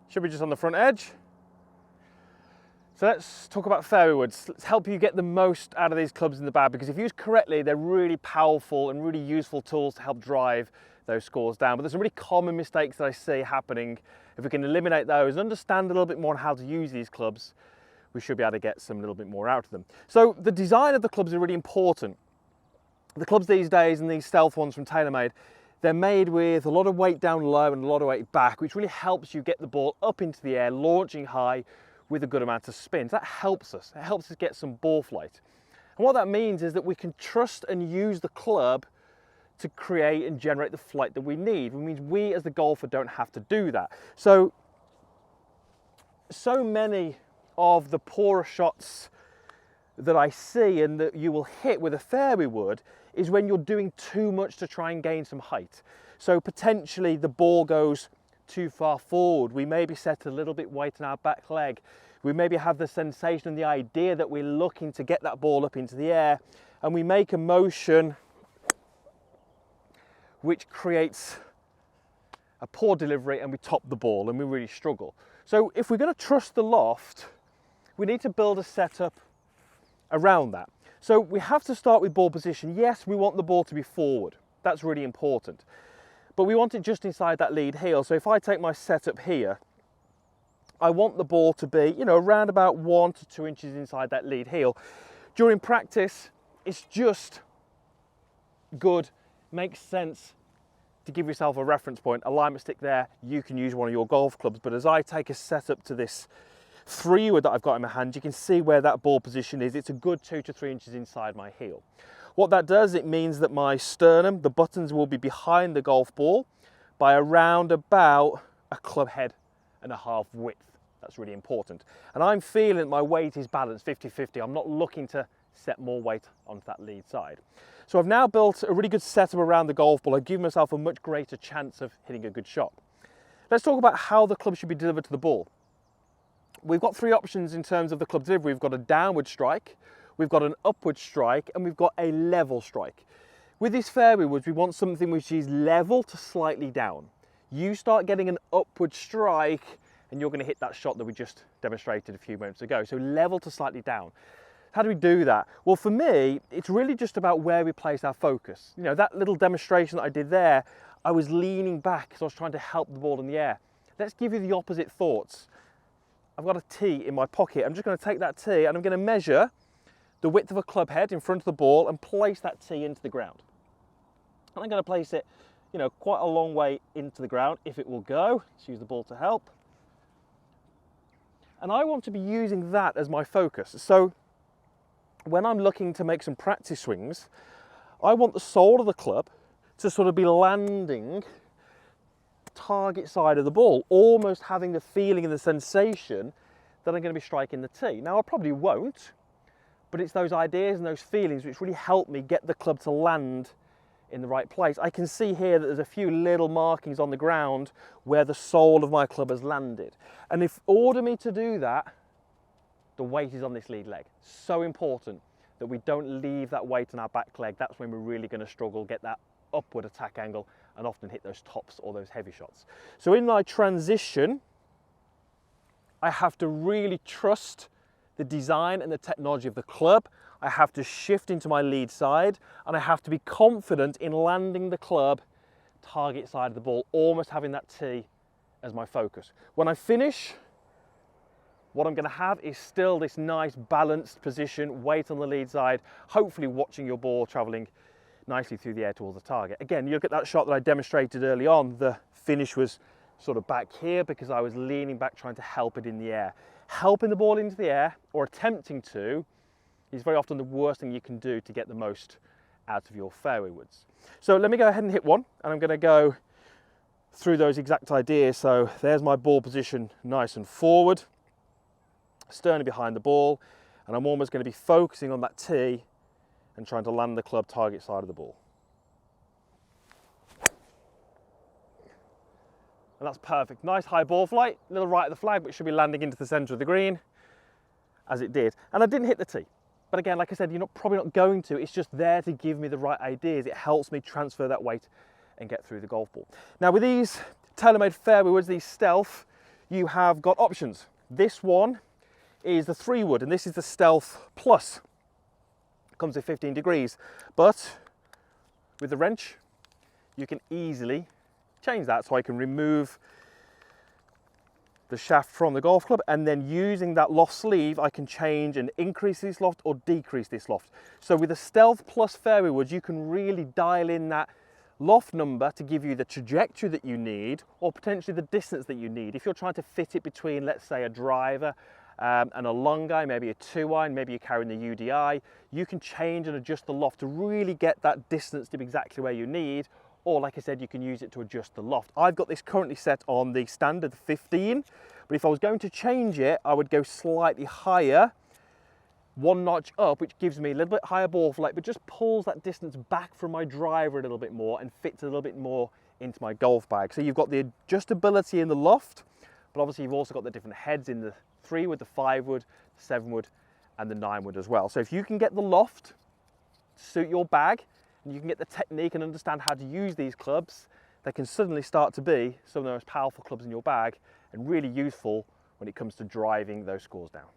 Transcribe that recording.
Should be just on the front edge. So let's talk about fairway woods. Let's help you get the most out of these clubs in the bag, because if used correctly, they're really powerful and really useful tools to help drive those scores down. But there's some really common mistakes that I see happening. If we can eliminate those and understand a little bit more on how to use these clubs, we should be able to get some little bit more out of them. So the design of the clubs are really important. The clubs these days, and these stealth ones from TaylorMade, they're made with a lot of weight down low and a lot of weight back, which really helps you get the ball up into the air, launching high with a good amount of spin. That helps us. It helps us get some ball flight. And what that means is that we can trust and use the club to create and generate the flight that we need. It means we as the golfer don't have to do that. So many of the poorer shots that I see and that you will hit with a fairway wood is when you're doing too much to try and gain some height. So potentially the ball goes too far forward. We maybe set a little bit weight in our back leg. We maybe have the sensation and the idea that we're looking to get that ball up into the air, and we make a motion which creates a poor delivery, and we top the ball and we really struggle. So if we're going to trust the loft, we need to build a setup around that. So we have to start with ball position. Yes, we want the ball to be forward. That's really important. But we want it just inside that lead heel. So if I take my setup here, I want the ball to be, around about 1 to 2 inches inside that lead heel. During practice, it's just good, makes sense to give yourself a reference point, alignment stick there. You can use one of your golf clubs. But as I take a setup to this 3-wood that I've got in my hand, you can see where that ball position is. It's a good 2 to 3 inches inside my heel. What that does, it means that my sternum, the buttons, will be behind the golf ball by around about a club head and a half width. That's really important. And I'm feeling that my weight is balanced 50-50. I'm not looking to set more weight onto that lead side. So I've now built a really good setup around the golf ball. I've given myself a much greater chance of hitting a good shot. Let's talk about how the club should be delivered to the ball. We've got 3 options in terms of the club delivery. We've got a downward strike, we've got an upward strike, and we've got a level strike. With these fairway woods, we want something which is level to slightly down. You start getting an upward strike and you're going to hit that shot that we just demonstrated a few moments ago. So level to slightly down. How do we do that? Well, for me, it's really just about where we place our focus. That little demonstration that I did there, I was leaning back because I was trying to help the ball in the air. Let's give you the opposite thoughts. I've got a tee in my pocket. I'm just going to take that tee and I'm going to measure the width of a club head in front of the ball and place that tee into the ground. And I'm going to place it, quite a long way into the ground, if it will go. Let's use the ball to help. And I want to be using that as my focus. So when I'm looking to make some practice swings, I want the sole of the club to sort of be landing target side of the ball, almost having the feeling and the sensation that I'm going to be striking the tee. Now I probably won't, but it's those ideas and those feelings which really help me get the club to land in the right place. I can see here that there's a few little markings on the ground where the sole of my club has landed. And if order me to do that, the weight is on this lead leg. So important that we don't leave that weight on our back leg. That's when we're really going to struggle, get that upward attack angle and often hit those tops or those heavy shots. So in my transition, I have to really trust the design and the technology of the club. I have to shift into my lead side and I have to be confident in landing the club target side of the ball, almost having that tee as my focus. When I finish, what I'm going to have is still this nice balanced position, weight on the lead side, hopefully watching your ball traveling nicely through the air towards the target. Again, you look at that shot that I demonstrated early on, the finish was sort of back here because I was leaning back trying to help it in the air. Helping the ball into the air, or attempting to, is very often the worst thing you can do to get the most out of your fairway woods. So let me go ahead and hit one, and I'm going to go through those exact ideas. So there's my ball position, nice and forward, sternum behind the ball, and I'm almost going to be focusing on that tee and trying to land the club target side of the ball. And that's perfect. Nice high ball flight, a little right of the flag, but should be landing into the center of the green, as it did. And I didn't hit the tee. But again, like I said, you're probably not going to. It's just there to give me the right ideas. It helps me transfer that weight and get through the golf ball. Now with these TaylorMade fairway woods, these Stealth, you have got options. This one is the 3 wood, and this is the Stealth Plus. It comes with 15 degrees, but with the wrench, you can easily change that. So I can remove the shaft from the golf club, and then using that loft sleeve, I can change and increase this loft or decrease this loft. So with the Stealth Plus fairway woods, you can really dial in that loft number to give you the trajectory that you need, or potentially the distance that you need. If you're trying to fit it between, let's say, a driver and a long iron, maybe a 2-iron, maybe you're carrying the UDI, you can change and adjust the loft to really get that distance to be exactly where you need. Or like I said, you can use it to adjust the loft. I've got this currently set on the standard 15, but if I was going to change it, I would go slightly higher, 1 notch up, which gives me a little bit higher ball flight, but just pulls that distance back from my driver a little bit more and fits a little bit more into my golf bag. So you've got the adjustability in the loft, but obviously you've also got the different heads in the 3 wood, the 5 wood, the 7 wood, and the 9 wood as well. So if you can get the loft to suit your bag, and you can get the technique and understand how to use these clubs, they can suddenly start to be some of the most powerful clubs in your bag and really useful when it comes to driving those scores down.